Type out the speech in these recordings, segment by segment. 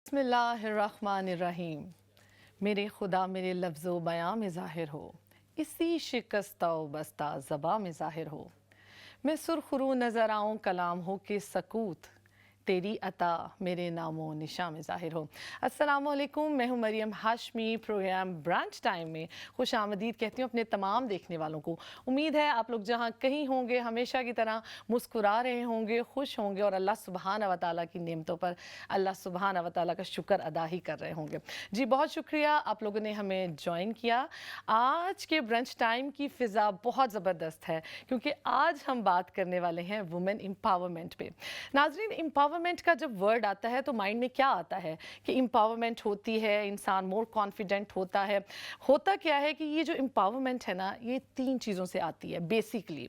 بسم اللہ الرحمن الرحیم. میرے خدا میرے لفظ و بیاں میں ظاہر ہو، اسی شکستہ و بستہ زباں میں ظاہر ہو. میں سرخرو نظر آؤں کلام ہو کہ سکوت، تیری عطا میرے نام و نشاں میں ظاہر ہو. السلام علیکم، میں ہوں مریم ہاشمی. پروگرام برانچ ٹائم میں خوش آمدید کہتی ہوں اپنے تمام دیکھنے والوں کو. امید ہے آپ لوگ جہاں کہیں ہوں گے ہمیشہ کی طرح مسکرا رہے ہوں گے، خوش ہوں گے اور اللہ سبحانہ و تعالیٰ کی نعمتوں پر اللہ سبحانہ و تعالیٰ کا شکر ادا ہی کر رہے ہوں گے. جی بہت شکریہ آپ لوگوں نے ہمیں جوائن کیا. آج کے برنچ ٹائم کی فضا بہت زبردست ہے کیونکہ آج ہم بات کرنے والے ہیں وومن امپاورمنٹ پہ. ناظرین، امپاورمنٹ کا جب ورڈ آتا ہے تو مائنڈ میں کیا آتا ہے کہ امپاورمنٹ ہوتی ہے انسان مور کانفیڈنٹ ہوتا ہے. ہوتا کیا ہے کہ یہ جو امپاورمنٹ ہے نا، یہ تین چیزوں سے آتی ہے. بیسیکلی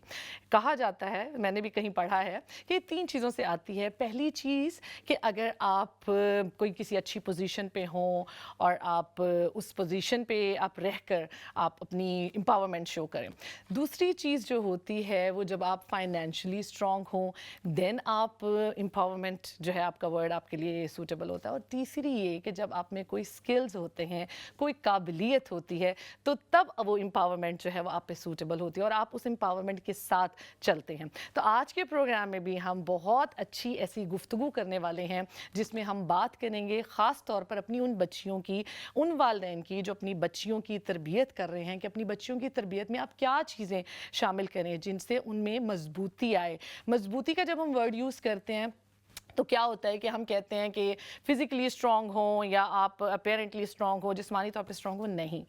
کہا جاتا ہے، میں نے بھی کہیں پڑھا ہے کہ یہ تین چیزوں سے آتی ہے. پہلی چیز کہ اگر آپ کوئی کسی اچھی پوزیشن پہ ہوں اور آپ اس پوزیشن پہ آپ رہ کر آپ اپنی امپاورمنٹ شو کریں. دوسری چیز جو ہوتی ہے وہ جب آپ فائنینشلی اسٹرانگ ہوں، دین آپ امپاورمنٹ جو ہے آپ کا ورڈ آپ کے لیے سوٹیبل ہوتا ہے. اور تیسری یہ کہ جب آپ میں کوئی سکلز ہوتے ہیں، کوئی قابلیت ہوتی ہے، تو تب وہ امپاورمنٹ جو ہے وہ آپ پہ سوٹیبل ہوتی ہے اور آپ اس امپاورمنٹ کے ساتھ چلتے ہیں. تو آج کے پروگرام میں بھی ہم بہت اچھی ایسی گفتگو کرنے والے ہیں جس میں ہم بات کریں گے خاص طور پر اپنی ان بچیوں کی، ان والدین کی جو اپنی بچیوں کی تربیت کر رہے ہیں کہ اپنی بچیوں کی تربیت میں آپ کیا چیزیں شامل کریں جن سے ان میں مضبوطی آئے. مضبوطی کا جب ہم ورڈ یوز کرتے ہیں تو کیا ہوتا ہے کہ ہم کہتے ہیں کہ فزیکلی اسٹرانگ ہوں یا آپ اپیرنٹلی اسٹرانگ ہو، جسمانی طور پہ اسٹرانگ ہو. نہیں،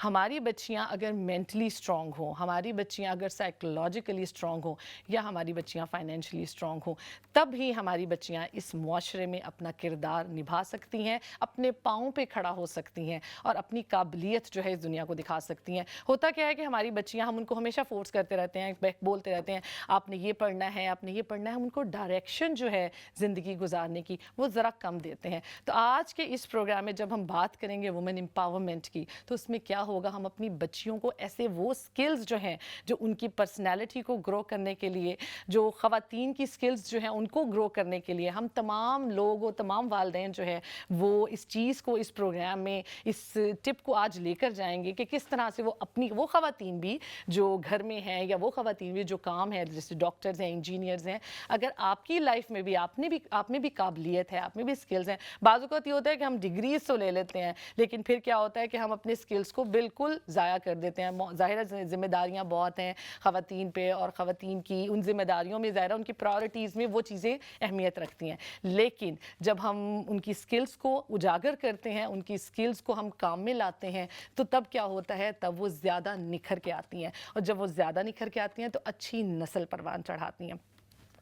ہماری بچیاں اگر مینٹلی اسٹرانگ ہوں، ہماری بچیاں اگر سائیکولوجیکلی اسٹرانگ ہوں یا ہماری بچیاں فائنینشلی اسٹرانگ ہوں، تب ہی ہماری بچیاں اس معاشرے میں اپنا کردار نبھا سکتی ہیں، اپنے پاؤں پہ کھڑا ہو سکتی ہیں اور اپنی قابلیت جو ہے اس دنیا کو دکھا سکتی ہیں. ہوتا کیا ہے کہ ہماری بچیاں، ہم ان کو ہمیشہ فورس کرتے رہتے ہیں، بولتے رہتے ہیں آپ نے یہ پڑھنا ہے، آپ نے یہ پڑھنا ہے. ہم ان کو ڈائریکشن جو ہے زندگی گزارنے کی وہ ذرا کم دیتے ہیں. تو آج کے اس پروگرام میں جب ہم بات کریں گے وومن امپاورمنٹ کی تو اس میں کیا ہوگا، ہم اپنی بچیوں کو ایسے وہ سکلز جو ہیں جو ان کی پرسنالٹی کو گرو کرنے کے لیے، جو خواتین کی سکلز جو ہیں ان کو گرو کرنے کے لیے، ہم تمام لوگ و تمام والدین جو ہے وہ اس چیز کو اس پروگرام میں اس ٹپ کو آج لے کر جائیں گے کہ کس طرح سے وہ خواتین بھی جو گھر میں ہیں یا وہ خواتین بھی جو کام ہے جیسے ڈاکٹرز ہیں، انجینئرز ہیں، اگر آپ کی لائف میں بھی آپ میں بھی قابلیت ہے، آپ میں بھی سکلز ہیں. بعض اوقات یہ ہوتا ہے کہ ہم ڈگریز تو لے لیتے ہیں لیکن پھر کیا ہوتا ہے کہ ہم اپنے سکلز کو بالکل ضائع کر دیتے ہیں. ظاہر ہے ذمہ داریاں بہت ہیں خواتین پہ اور خواتین کی ان ذمہ داریوں میں ظاہر ان کی پرائورٹیز میں وہ چیزیں اہمیت رکھتی ہیں. لیکن جب ہم ان کی سکلز کو اجاگر کرتے ہیں، ان کی سکلز کو ہم کام میں لاتے ہیں، تو تب کیا ہوتا ہے، تب وہ زیادہ نکھر کے آتی ہیں اور جب وہ زیادہ نکھر کے آتی ہیں تو اچھی نسل پروان چڑھاتی ہیں.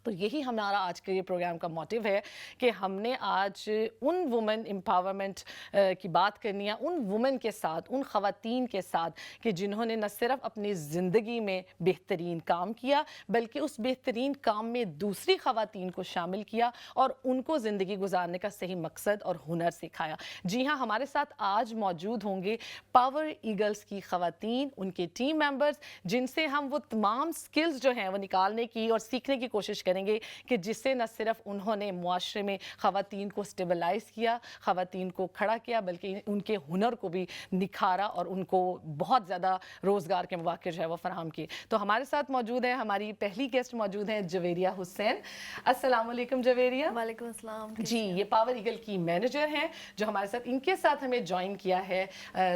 تو یہی ہمارا آج کے یہ پروگرام کا موٹیو ہے کہ ہم نے آج ان وومن امپاورمنٹ کی بات کرنی ہے، ان وومن کے ساتھ، ان خواتین کے ساتھ کہ جنہوں نے نہ صرف اپنی زندگی میں بہترین کام کیا بلکہ اس بہترین کام میں دوسری خواتین کو شامل کیا اور ان کو زندگی گزارنے کا صحیح مقصد اور ہنر سکھایا. جی ہاں، ہمارے ساتھ آج موجود ہوں گے پاور ایگلز کی خواتین، ان کے ٹیم ممبرز، جن سے ہم وہ تمام سکلز جو ہیں وہ نکالنے کی اور سیکھنے کی کوشش کریں گے کہ جس سے نہ صرف انہوں نے معاشرے میں خواتین کو سٹیبلائز کیا، خواتین کو کھڑا کیا، بلکہ ان کے ہنر کو بھی نکھارا اور ان کو بہت زیادہ روزگار کے مواقع جو ہے وہ فراہم کیے. تو ہمارے ساتھ موجود ہیں، ہماری پہلی گیسٹ موجود ہیں جویریہ حسین. السلام علیکم جویریہ. وعلیکم السلام. جی، یہ پاور ایگل کی مینیجر ہیں جو ہمارے ساتھ، ان کے ساتھ ہمیں جوائن کیا ہے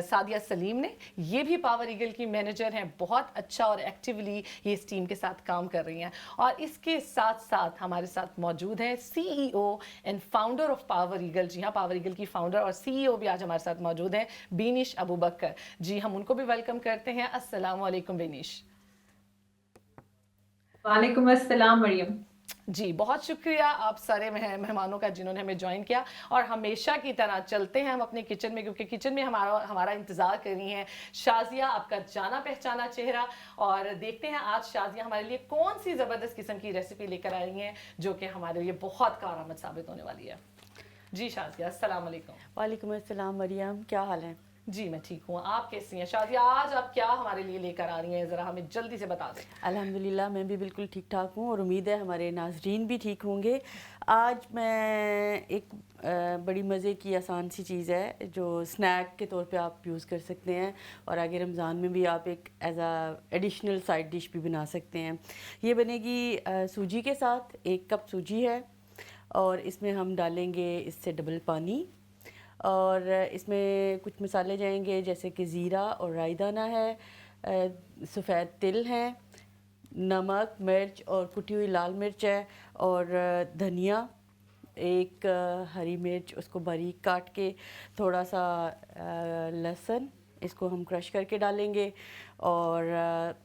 سعدیہ سلیم نے. یہ بھی پاور ایگل کی مینیجر ہیں، بہت اچھا اور ایکٹیولی یہ اس ٹیم کے ساتھ کام کر رہی ہیں. اور اس کے ساتھ ساتھ ہمارے ساتھ موجود ہیں C E O and founder of Power Eagle. جی ہاں، پاور ایگل کی فاؤنڈر اور سی ای او بھی آج ہمارے ساتھ موجود ہیں، بینش ابوبکر. جی ہم ان کو بھی ویلکم کرتے ہیں. السلام علیکم بینش. وعلیکم السلام مریم. جی بہت شکریہ آپ سارے مہمانوں کا جنہوں نے ہمیں جوائن کیا. اور ہمیشہ کی طرح چلتے ہیں ہم اپنے کچن میں، کیونکہ کچن میں ہمارا انتظار کر رہی ہیں شازیہ، آپ کا جانا پہچانا چہرہ. اور دیکھتے ہیں آج شازیہ ہمارے لیے کون سی زبردست قسم کی ریسیپی لے کر آ رہی ہیں جو کہ ہمارے لیے بہت کارآمد ثابت ہونے والی ہے. جی شازیہ، السلام علیکم. وعلیکم السلام مریم، کیا حال ہے؟ جی میں ٹھیک ہوں. آپ کیسی ہیں شادیہ؟ آج آپ کیا ہمارے لیے لے کر آ رہی ہیں، ذرا ہمیں جلدی سے بتا دیں. الحمدللہ میں بھی بالکل ٹھیک ٹھاک ہوں اور امید ہے ہمارے ناظرین بھی ٹھیک ہوں گے. آج میں ایک بڑی مزے کی آسان سی چیز ہے جو سنیک کے طور پہ آپ یوز کر سکتے ہیں اور آگے رمضان میں بھی آپ ایک as a additional side dish بھی بنا سکتے ہیں. یہ بنے گی سوجی کے ساتھ. 1 کپ سوجی ہے اور اس میں ہم ڈالیں گے اس سے ڈبل پانی، اور اس میں کچھ مسالے جائیں گے جیسے کہ زیرہ اور رائی دانہ ہے، سفید تل ہیں، نمک، مرچ اور کٹی ہوئی لال مرچ ہے، اور دھنیا، 1 ہری مرچ اس کو باریک کاٹ کے، تھوڑا سا لہسن اس کو ہم کرش کر کے ڈالیں گے، اور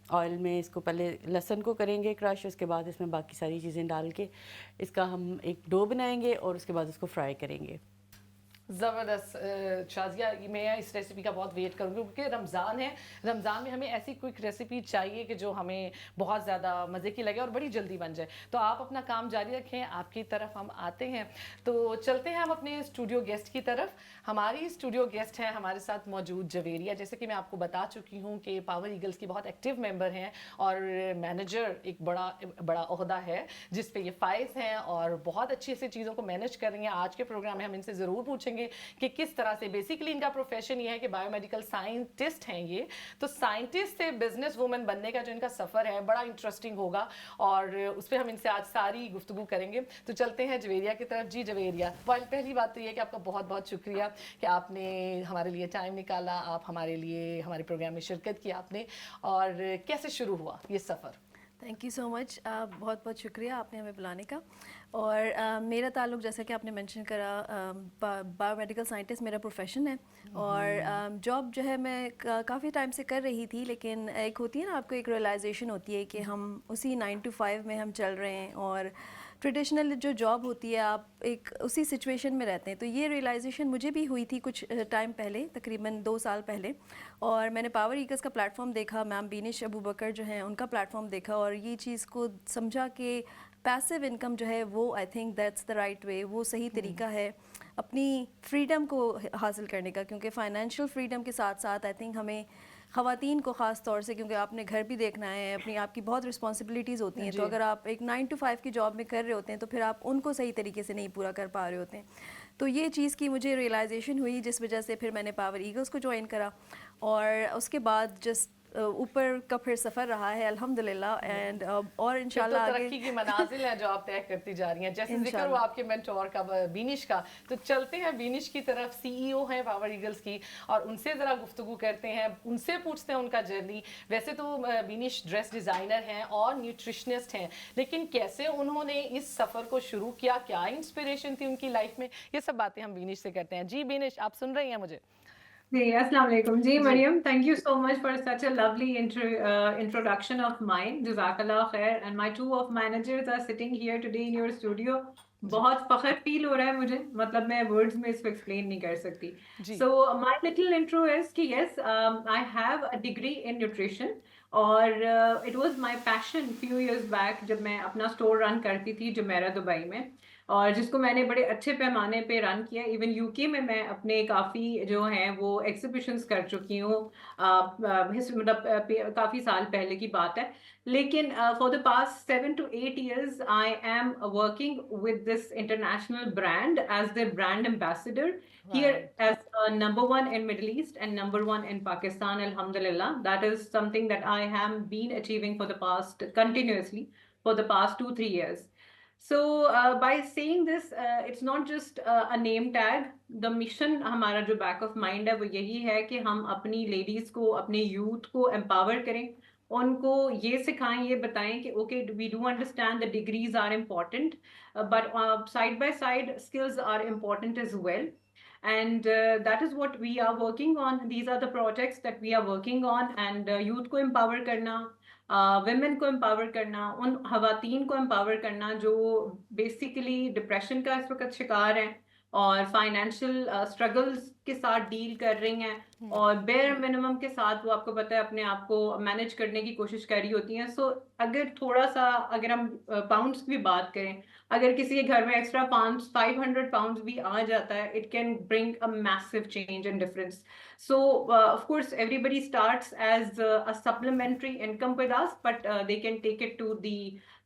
آئل میں اس کو پہلے لہسن کو کریں گے کرش، اس کے بعد اس میں باقی ساری چیزیں ڈال کے اس کا ہم ایک ڈو بنائیں گے اور اس کے بعد اس کو فرائی کریں گے. زبردست. شازیہ میں اس ریسیپی کا بہت ویٹ کروں گی کیونکہ رمضان ہے. رمضان میں ہمیں ایسی کوئک ریسیپی چاہیے کہ جو ہمیں بہت زیادہ مزے کی لگے اور بڑی جلدی بن جائے. تو آپ اپنا کام جاری رکھیں، آپ کی طرف ہم آتے ہیں. تو چلتے ہیں ہم اپنے اسٹوڈیو گیسٹ کی طرف. ہماری اسٹوڈیو گیسٹ ہیں ہمارے ساتھ موجود جویریہ. جیسے کہ میں آپ کو بتا چکی ہوں کہ پاور ایگلز کی بہت ایکٹیو ممبر ہیں اور مینیجر ایک بڑا عہدہ ہے جس پہ یہ فائز ہیں اور بہت اچھی سے چیزوں کو مینیج کر رہی ہیں. آج کے پروگرام میں ہم ان سے ضرور پوچھیں گے کہ کس طرح سے بیسیکلی ان کا پروفیشن یہ ہے کہ بایو میڈیکل سائنٹسٹ ہیں یہ. تو سائنٹسٹ سے بزنس وومن بننے کا جو ان کا سفر ہے بڑا انٹرسٹنگ ہوگا اور اس پہ ہم ان سے آج ساری گفتگو کریں گے. تو چلتے ہیں جویریہ کی طرف. جی جویریہ، پہلی بات تو یہ کہ آپ کا بہت بہت شکریہ کہ آپ نے ہمارے لیے ٹائم نکالا، آپ ہمارے لیے ہمارے پروگرام میں شرکت کی آپ نے. اور کیسے شروع ہوا یہ سفر؟ تھینک یو سو مچ. بہت بہت شکریہ آپ نے ہمیں بلانے کا. اور میرا تعلق جیسا کہ آپ نے مینشن کرا، بایو میڈیکل سائنٹسٹ میرا پروفیشن ہے. اور جاب جو ہے میں کافی ٹائم سے کر رہی تھی، لیکن ایک ہوتی ہے نا آپ کو ایک ریئلائزیشن ہوتی ہے کہ ہم اسی 9 to 5 میں ہم چل رہے ہیں اور ٹریڈیشنل جو جاب ہوتی ہے آپ ایک اسی سچویشن میں رہتے ہیں. تو یہ ریئلائزیشن مجھے بھی ہوئی تھی کچھ ٹائم پہلے، تقریباً 2 سال پہلے. اور میں نے پاور ایگلز کا پلیٹ فارم دیکھا، میم بینش ابو بکر جو ہیں ان کا پلیٹ فارم دیکھا، اور یہ چیز کو سمجھا کہ پیسو انکم جو ہے وہ I think that's the right way, وہ صحیح طریقہ ہے اپنی فریڈم کو حاصل کرنے کا. کیونکہ فائنینشیل فریڈم کے ساتھ ساتھ آئی تھنک ہمیں خواتین کو خاص طور سے، کیونکہ آپ نے گھر بھی دیکھنا ہے، اپنی آپ کی بہت رسپانسبلٹیز ہوتی ہیں. تو اگر آپ ایک 9 to 5 کی جاب میں کر رہے ہوتے ہیں تو پھر آپ ان کو صحیح طریقے سے نہیں پورا کر پا رہے ہوتے ہیں. تو یہ چیز کی مجھے ریئلائزیشن ہوئی، جس وجہ سے پھر میں نے پاور ایگلز کو جوائن کرا. اور اس کے بعد جسٹ اوپر کا پھر سفر رہا ہے الحمدللہ. اینڈ اور انشاءاللہ آگے ترقی کی منازل ہیں جو آپ طے کرتی جا رہی ہیں. جیسے ذکر ہوا آپ کے مینٹور کا، بینش کا، تو چلتے ہیں بینش کی طرف. سی ای او ہیں پاور ایگلز کی اور ان سے ذرا گفتگو کرتے ہیں، ان سے پوچھتے ہیں ان کا جرنی. ویسے تو بینش ڈریس ڈیزائنر ہیں اور نیوٹریشنسٹ ہیں، لیکن کیسے انہوں نے اس سفر کو شروع کیا، کیا انسپریشن تھی ان کی لائف میں، یہ سب باتیں ہم بینش سے کرتے ہیں. جی بینش، آپ سن رہی ہیں مجھے؟ جی السلام علیکم. جی مریم، thank you so much for such a lovely introduction of mine. جزاک اللہ خیر. And my 2 of managers are sitting here today in your studio. بہت فخر فیل ہو رہا ہے مجھے، مطلب میں ورڈز میں اس کو ایکسپلین نہیں کر سکتی. So my little intro is کہ yes, I have a degree in nutrition. اور it was my passion few years back جب میں اپنا اسٹور رن کرتی تھی جمیرہ دبئی میں، اور جس کو میں نے بڑے اچھے پیمانے پہ رن کیا. ایون یو کے میں اپنے کافی جو ہیں وہ ایگزیبیشنس کر چکی ہوں، مطلب کافی سال پہلے کی بات ہے. لیکن for the past 7 to 8 years I am working with this international brand as the brand ambassador here as number 1 in Middle East and number 1 in Pakistan. Alhamdulillah, that is something that I have been achieving for the past continuously for the past 2-3 years. So by saying this, it's not just a name tag. The mission ہمارا جو back of mind ہے وہ یہی ہے کہ ہم اپنی ladies کو، اپنے یوتھ کو امپاور کریں، ان کو یہ سکھائیں، یہ بتائیں کہ okay we do understand the degrees are important, but side by side skills are important as well. And that is what we are working on. These are the projects that we are working on. And youth کو empower کرنا، women کو empower کرنا، ان خواتین کو empower کرنا جو basically depression کا اس وقت شکار ہیں اور فائنینشیل اسٹرگلز کے ساتھ ڈیل کر رہی ہیں. اور بیئر منیمم کے ساتھ وہ آپ کو پتہ ہے اپنے آپ کو مینیج کرنے کی کوشش کر رہی ہوتی ہیں. سو اگر تھوڑا سا اگر ہم پاؤنڈس کی بھی بات کریں, اگر کسی کے گھر میں ایکسٹرا 500 پاؤنڈس بھی آ جاتا ہے, it can bring a massive change and difference. So of course everybody starts as a supplementary income with us, but they can take it to the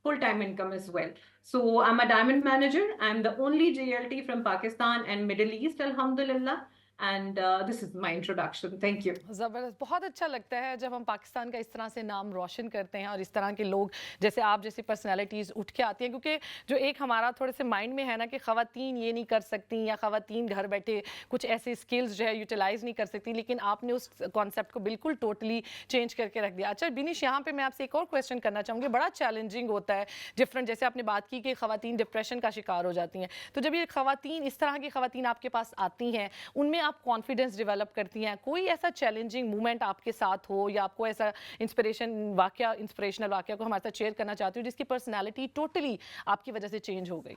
full-time income as well. So I'm a diamond manager. I'm the only JLT from Pakistan and Middle East, alhamdulillah. And this is my introduction. Thank you. زبردست. بہت اچھا لگتا ہے جب ہم پاکستان کا اس طرح سے نام روشن کرتے ہیں اور اس طرح کے لوگ جیسے آپ جیسی پرسنالٹیز اٹھ کے آتی ہیں, کیونکہ جو ایک ہمارا تھوڑے سے مائنڈ میں ہے نا کہ خواتین یہ نہیں کر سکتی یا خواتین گھر بیٹھے کچھ ایسے سکلز جو ہے یوٹیلائز نہیں کر سکتی, لیکن آپ نے اس کانسیپٹ کو بالکل ٹوٹلی چینج کر کے رکھ دیا. اچھا بینش, یہاں پہ میں آپ سے ایک اور کویشچن کرنا چاہوں گی. بڑا چیلنجنگ ہوتا ہے ڈفرنٹ, جیسے آپ نے بات کی کہ خواتین ڈپریشن کا شکار ہو جاتی ہیں, تو جب یہ خواتین اس طرح کی خواتین آپ کے پاس آتی ہیں, ان میں آپ کانفیڈنس ڈیولپ کرتی ہیں, کوئی ایسا چیلنجنگ مومنٹ آپ کے ساتھ ہو یا آپ کو ایسا انسپریشنل واقعہ کو ہمارے ساتھ شیئر کرنا چاہتی ہوں جس کی پرسنالٹی ٹوٹلی آپ کی وجہ سے چینج ہو گئی؟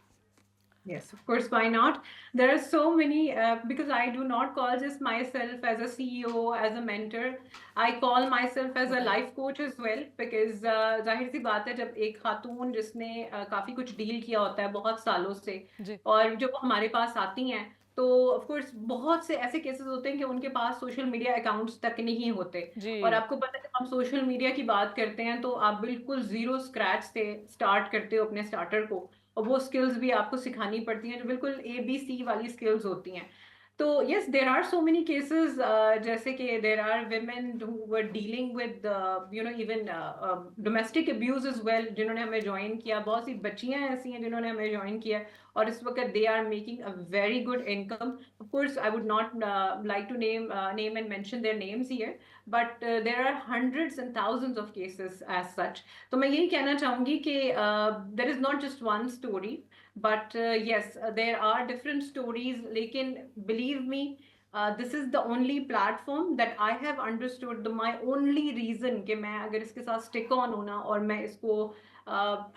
Yes, of course, why not? There are so many, because I do not call just myself as a CEO, as a mentor. I call myself as a life coach as well, because ظاہر سی بات ہے جب ایک خاتون جس نے کافی کچھ deal کیا ہوتا ہے بہت سالوں سے, اور جب وہ ہمارے پاس آتی ہیں تو آف کورس بہت سے ایسے کیسز ہوتے ہیں کہ ان کے پاس سوشل میڈیا اکاؤنٹس تک نہیں ہوتے, اور آپ کو پتہ ہے جب ہم سوشل میڈیا کی بات کرتے ہیں تو آپ بالکل زیرو اسکریچ سے اسٹارٹ کرتے ہو اپنے اسٹارٹر کو, اور وہ اسکلز بھی آپ کو سکھانی پڑتی ہیں جو بالکل ABC والی اسکلز ہوتی ہیں. تو yes, there are so many cases, جیسے کہ there are women who were dealing with even domestic abuse as well, جنہوں نے ہمیں جوائن کیا. بہت سی بچیاں ایسی ہیں جنہوں نے ہمیں جوائن کیا اور اس وقت they are making a very good income. Of course I would not like to name and mention their names here, but there are hundreds and thousands of cases as such. تو میں یہی کہنا چاہوں گی کہ there is not just one story, but yes, there are different stories, lekin believe me, this is the only platform that I have understood, my only reason کہ میں اگر اس کے ساتھ stick on ہونا اور میں اس کو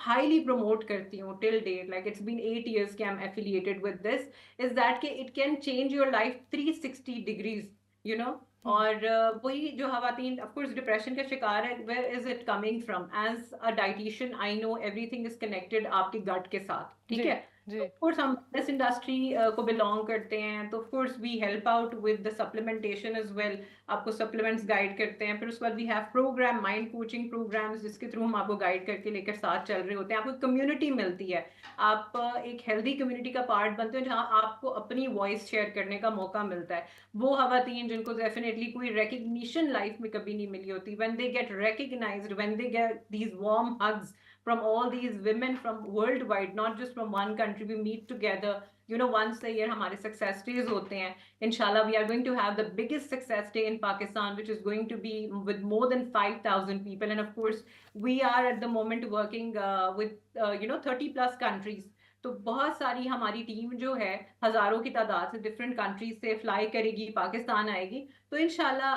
highly promote کرتی ہوں till date, like it's been 8 years کہ I'm affiliated with this, is that کہ it can change your life 360 degrees, you know. اور وہی جو خواتین آف کورس ڈپریشن کا شکار ہے, where is it coming from? As a dietitian I know everything is connected آپ کے گٹ کے ساتھ, ٹھیک ہے. آف کورس ہم فٹنس انڈسٹری کو بلانگ کرتے ہیں, تو of course we help out with the supplementation as well. آپ کو سپلیمنٹس گائڈ کرتے ہیں, پھر اس کے بعد we have program, mind coaching programs, جس کے تھرو ہم آپ کو گائڈ کر کے لے کر ساتھ چل رہے ہوتے ہیں. آپ کو کمیونٹی ملتی ہے, آپ ایک ہیلدی کمیونٹی کا پارٹ بنتے ہیں جہاں آپ کو اپنی وائس شیئر کرنے کا موقع ملتا ہے. وہ خواتین جن کو ڈیفینیٹلی کوئی ریکگنیشن لائف میں کبھی نہیں ملی ہوتی, when they get recognized, when they get these warm hugs from all these women from worldwide, not just from one country, we meet together, you know, once a year ہمارے success days ہوتے ہیں. Inshallah we are going to have the biggest success day in Pakistan, which is going to be with more than 5,000 people, and of course we are at the moment working with 30 plus countries. تو بہت ساری ہماری team جو ہے ہزاروں کی تعداد سے ڈفرینٹ کنٹریز سے فلائی کرے گی, پاکستان آئے گی. تو انشاءاللہ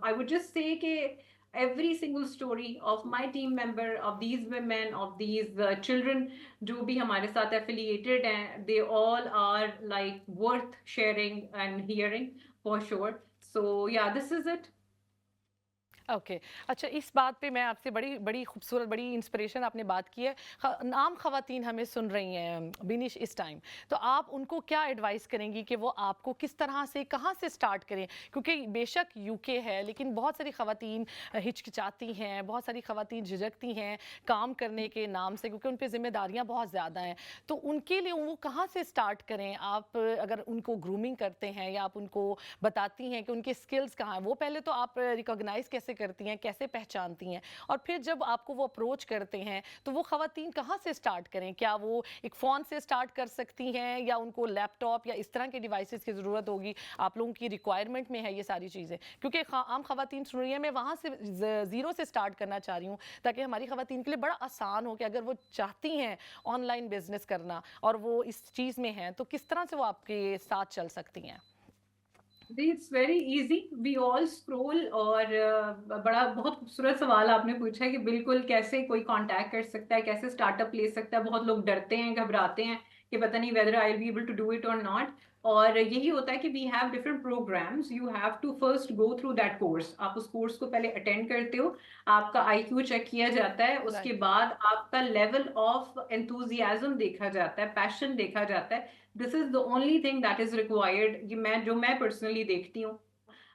آئی وڈ جسٹ سے کہ every single story of my team member, of these women, of these children جو بھی ہمارے ساتھ affiliated ہیں, they all are like worth sharing and hearing for sure. So yeah, this is it. Okay. اچھا, اس بات پہ میں آپ سے بڑی خوبصورت, بڑی انسپریشن آپ نے بات کی ہے. عام خواتین ہمیں سن رہی ہیں بینش اس ٹائم, تو آپ ان کو کیا ایڈوائس کریں گی کہ وہ آپ کو کس طرح سے, کہاں سے سٹارٹ کریں؟ کیونکہ بے شک UK ہے, لیکن بہت ساری خواتین ہچکچاتی ہیں, بہت ساری خواتین جھجکتی ہیں کام کرنے کے نام سے, کیونکہ ان پہ ذمہ داریاں بہت زیادہ ہیں. تو ان کے لیے وہ کہاں سے سٹارٹ کریں؟ آپ اگر ان کو گرومنگ کرتے ہیں یا آپ ان کو بتاتی ہیں کہ ان کے اسکلز کہاں ہیں, وہ پہلے تو آپ ریکاگنائز کیسے کرتی ہیں, کیسے پہچانتی ہیں, اور پھر جب آپ کو وہ اپروچ کرتے ہیں تو وہ خواتین کہاں سے سٹارٹ کریں؟ کیا وہ ایک فون سے سٹارٹ کر سکتی ہیں یا ان کو لیپ ٹاپ یا اس طرح کے ڈیوائسز کی ضرورت ہوگی؟ آپ لوگوں کی ریکوائرمنٹ میں ہے یہ ساری چیزیں؟ کیونکہ عام خواتین سن رہی ہیں, میں وہاں سے زیرو سے سٹارٹ کرنا چاہ رہی ہوں تاکہ ہماری خواتین کے لیے بڑا آسان ہو کہ اگر وہ چاہتی ہیں آن لائن بزنس کرنا اور وہ اس چیز میں ہیں, تو کس طرح سے وہ آپ کے ساتھ چل سکتی ہیں؟ It's very easy. We all scroll. اور بہت خوبصورت سوال آپ نے پوچھا ہے کہ بالکل کیسے کوئی کانٹیکٹ کر سکتا ہے, کیسے اسٹارٹ اپ لے سکتا ہے. بہت لوگ ڈرتے ہیں, گھبراتے ہیں کہ پتہ نہیں whether I'll be able to do it or not. اور یہی ہوتا ہے کہ we have different programs, you have to first go through that course. آپ اس کورس کو پہلے اٹینڈ کرتے ہو, آپ کا آئی کیو چیک کیا جاتا ہے, اس کے بعد آپ کا لیول آف انتھوزیازم دیکھا جاتا ہے, پیشن دیکھا جاتا ہے. This is the only thing that is required. جو میں پرسنلی دیکھتی ہوں,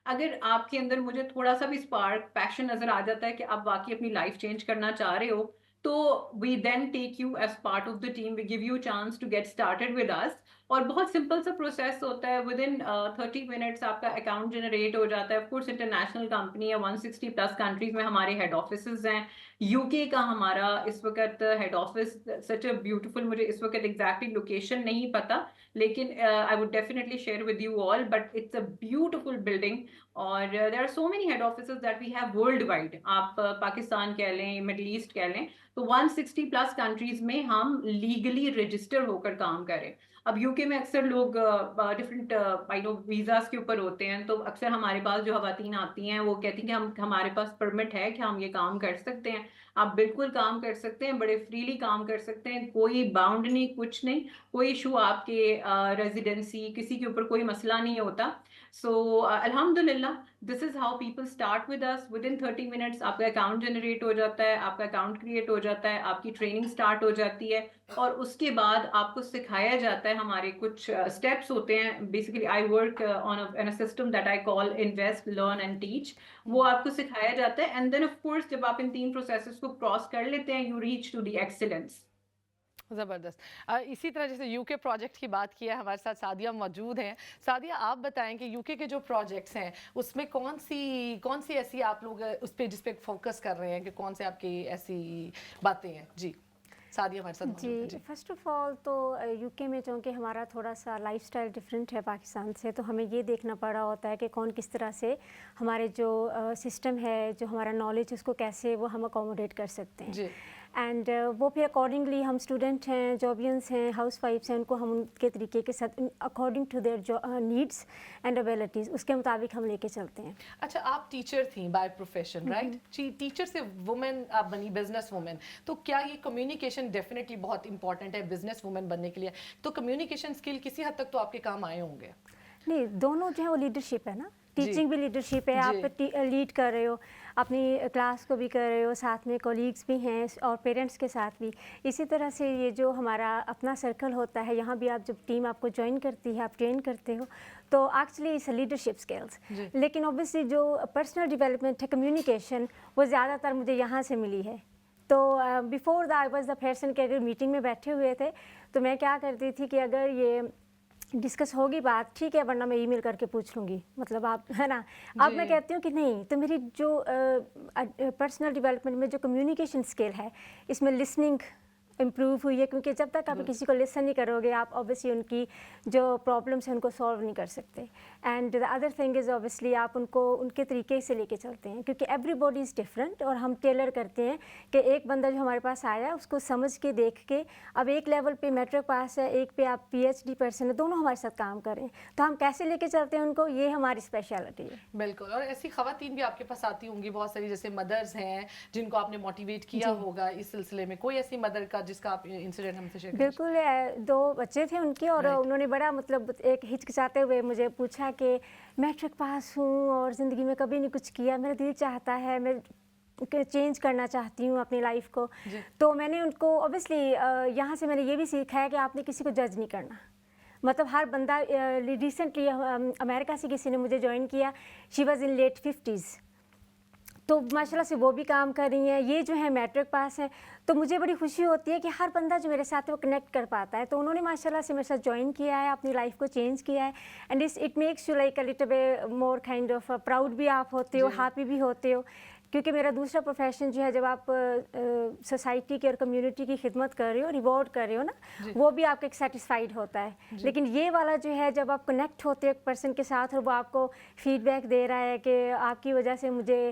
اگر آپ کے اندر مجھے تھوڑا سا بھی اسپارک پیشن نظر آ جاتا ہے کہ آپ واقعی اپنی لائف چینج کرنا چاہ رہے ہو, تو we then take you as part of the team, we give you chance to get started with us. اور بہت سمپل سا پروسیس ہوتا ہے, ود ان 30 منٹس آپ کا اکاؤنٹ جنریٹ ہو جاتا ہے. آف کورس انٹرنیشنل کمپنی ہے, 160 پلس کنٹریز میں ہمارے ہیڈ آفیسز ہیں. یو کے کا ہمارا اس وقت head office, such a beautiful, مجھے اس وقت ایگزیکٹلی لوکیشن نہیں پتا, لیکن I would definitely share with you all, but it's a beautiful building. اور there are so many head offices that we have worldwide. آپ پاکستان کہہ لیں, مڈل ایسٹ کہہ لیں, تو 160 پلس کنٹریز میں ہم لیگلی رجسٹر ہو کر کام کریں. اب یو کے میں اکثر لوگ ڈفرینٹ ویزاز کے اوپر ہوتے ہیں, تو اکثر ہمارے پاس جو خواتین آتی ہیں وہ کہتی ہیں کہ ہمارے پاس پرمٹ ہے کہ ہم یہ کام کر سکتے ہیں. آپ بالکل کام کر سکتے ہیں, بڑے فریلی کام کر سکتے ہیں, کوئی باؤنڈ نہیں, کچھ نہیں, کوئی ایشو آپ کے ریزیڈنسی کسی کے اوپر کوئی مسئلہ نہیں ہوتا. سو الحمدللہ this is how people start with us. Within 30 minutes آپ کا اکاؤنٹ جنریٹ ہو جاتا ہے, آپ کا اکاؤنٹ کریٹ ہو جاتا ہے, آپ کی ٹریننگ اسٹارٹ ہو جاتی ہے, اور اس کے بعد آپ کو سکھایا جاتا ہے. ہمارے کچھ اسٹیپس ہوتے ہیں, basically I work on a system that I call invest, learn and teach. وہ آپ کو سکھایا جاتا ہے, اینڈ دین آف کورس جب آپ ان 3 پروسیسز کو کراس کر لیتے ہیں, you reach to the excellence. زبردست. اسی طرح جیسے یو کے پروجیکٹ کی بات کی ہے, ہمارے ساتھ سعدیہ موجود ہیں. سعدیہ, آپ بتائیں کہ یو کے جو پروجیکٹس ہیں اس میں کون سی ایسی آپ لوگ اس پہ جس پہ فوکس کر رہے ہیں, کہ کون سے آپ کی ایسی باتیں ہیں؟ جی سعدیہ ہمارے ساتھ موجود ہیں. جی فرسٹ آف آل تو یو کے میں چونکہ ہمارا تھوڑا سا لائف اسٹائل ڈفرینٹ ہے پاکستان سے, تو ہمیں یہ دیکھنا پڑ رہا ہوتا ہے کہ کون کس طرح سے ہمارے جو سسٹم ہے, جو ہمارا نالج, اس کو کیسے وہ ہم اکوموڈیٹ کر سکتے ہیں. اینڈ وہ پھر اکارڈنگلی ہم اسٹوڈنٹ ہیں, جابینس ہیں, ہاؤس وائفس ہیں, ان کو ہم ان کے طریقے کے ساتھ according to their needs and abilities اس کے مطابق ہم لے کے چلتے ہیں. اچھا, آپ ٹیچر تھیں بائی پروفیشن, رائٹ؟ ٹیچر سے وومن آپ بنی بزنس وومن, تو کیا یہ کمیونیکیشن ڈیفینیٹلی بہت امپورٹنٹ ہے بزنس وومن بننے کے لیے؟ تو کمیونیکیشن اسکل کسی حد تک تو آپ کے کام آئے ہوں گے. نہیں, دونوں جو ہے وہ لیڈرشپ ہے نا, ٹیچنگ بھی لیڈرشپ ہے, آپ لیڈ کر رہے ہو, اپنی کلاس کو بھی کر رہے ہو, ساتھ میں کولیگس بھی ہیں اور پیرنٹس کے ساتھ بھی. اسی طرح سے یہ جو ہمارا اپنا سرکل ہوتا ہے, یہاں بھی آپ جب ٹیم آپ کو جوائن کرتی ہے, آپ ٹرین کرتے ہو, تو ایکچولی اٹس لیڈرشپ اسکلس. لیکن اوبیسلی جو پرسنل ڈیولپمنٹ ہے, کمیونیکیشن, وہ زیادہ تر مجھے یہاں سے ملی ہے. تو before the I was the person کہ اگر میٹنگ میں بیٹھے ہوئے تھے تو میں کیا کرتی تھی کہ اگر یہ ڈسکس ہوگی بات, ٹھیک ہے, ورنہ میں ای میل کر کے پوچھ لوں گی, مطلب آپ ہے نا. اب میں کہتی ہوں کہ نہیں, تو میری جو پرسنل ڈیولپمنٹ میں جو کمیونیکیشن اسکل ہے, اس میں لسننگ امپروو ہوئی ہے, کیونکہ جب تک آپ کسی کو لسن نہیں کرو گے, آپ اوبیسلی ان کی جو پرابلمس ہیں ان کو سالو نہیں کر سکتے. And the other thing is obviously آپ ان کو ان کے طریقے سے لے کے چلتے ہیں, کیونکہ ایوری باڈی از ڈفرینٹ, اور ہم ٹیلر کرتے ہیں کہ ایک بندہ جو ہمارے پاس آیا اس کو سمجھ کے دیکھ کے, اب ایک لیول پہ میٹرک پاس ہے, ایک پہ آپ پی ایچ ڈی پرسن ہے, دونوں ہمارے ساتھ کام کریں, تو ہم کیسے لے کے چلتے ہیں ان کو, یہ ہماری اسپیشلٹی ہے. بالکل. اور ایسی خواتین بھی آپ کے پاس آتی ہوں گی بہت ساری, جیسے مدرز ہیں جن کو آپ نے موٹیویٹ کیا ہوگا اس سلسلے میں, کوئی ایسی مدر کا جس کا آپ انسیڈنٹ ہم سے شیئر کریں؟ بالکل, 2 بچے تھے ان کے, اور انہوں نے بڑا مطلب ایک ہچکچاتے ہوئے مجھے پوچھا کہ میٹرک پاس ہوں اور زندگی میں کبھی نہیں کچھ کیا, میرا دل چاہتا ہے, میں چینج کرنا چاہتی ہوں اپنی لائف کو. تو میں نے ان کو اوبیسلی یہاں سے میں نے یہ بھی سیکھا ہے کہ آپ نے کسی کو جج نہیں کرنا. مطلب ہر بندہ, ریسنٹلی امریکہ سے کسی نے مجھے جوائن کیا, she was in late 50s, تو ماشاء اللہ سے وہ بھی کام کر رہی ہیں, یہ جو ہے میٹرک پاس ہیں. تو مجھے بڑی خوشی ہوتی ہے کہ ہر بندہ جو میرے ساتھ ہے وہ کنیکٹ کر پاتا ہے. تو انہوں نے ماشاء اللہ سے میرے ساتھ جوائن کیا ہے, اپنی لائف کو چینج کیا ہے, and it makes you like a little bit more kind of proud بھی آپ ہوتے ہو, ہیپی بھی ہوتے ہو, کیونکہ میرا دوسرا پروفیشن جو ہے, جب آپ سوسائٹی کی اور کمیونٹی کی خدمت کر رہے ہو, ریوارڈ کر رہے ہو نا, وہ بھی آپ کو ایک سیٹسفائیڈ ہوتا ہے. لیکن یہ والا جو ہے, جب آپ کنیکٹ ہوتے ہو ایک پرسن کے ساتھ اور وہ آپ کو فیڈ بیک دے رہا ہے کہ آپ کی وجہ سے مجھے